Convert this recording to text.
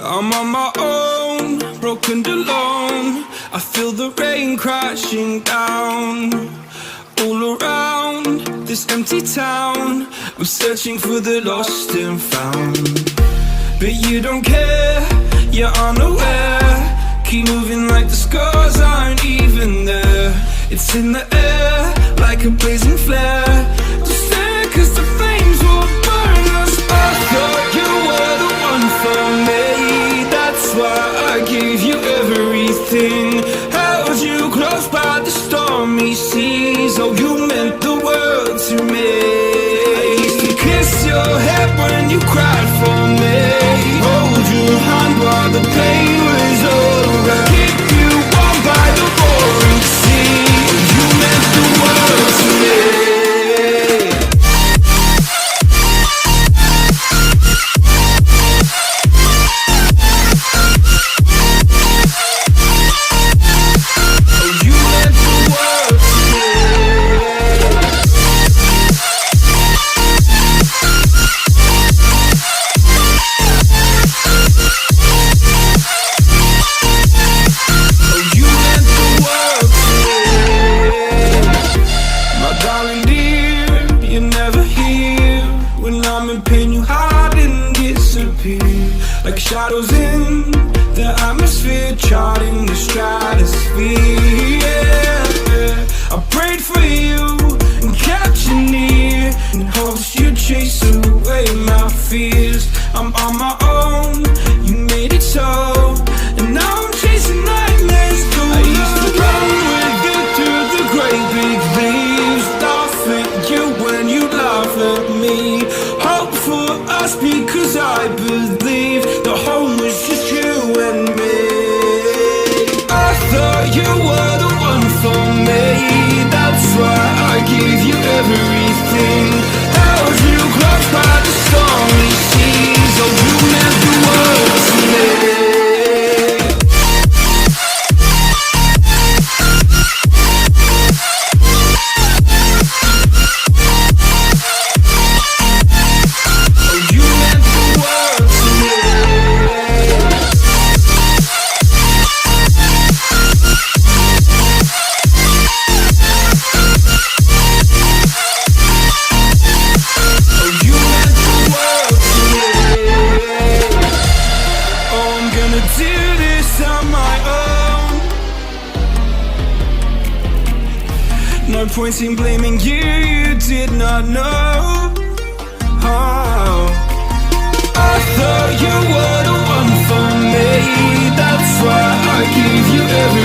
I'm on my own, broken and alone. I feel the rain crashing down all around this empty town. I'm searching for the lost and found, but you don't care, you're unaware. Keep moving like the scars aren't even there. It's in the air like a blazing flare. Just stare, cause the flames will burn us. I thought you were the one for me, that's why I gave you everything. Held you close by the stormy seas. Oh, you meant the world to me. I used to kiss your head when you cried for me, hold your hand while the pain was over, keep you warm by the roaring sea. You meant the world to me. Like shadows in the atmosphere, charting the stratosphere. Yeah. I prayed for you and kept you near in hopes you'd chase away my fears. I'm on my own, you made it so, and now I'm chasing nightmares too. I used to run with you through the great big leaves, laugh at you when you laugh at me. Hope for us because I believe the home was just you and me. I thought you were the one for me, that's why I gave you everything. Held you close by the stormy seas. Oh, you meant the world to me. No point in blaming you, you did not know. Oh. I thought you were the one for me, that's why I gave you everything.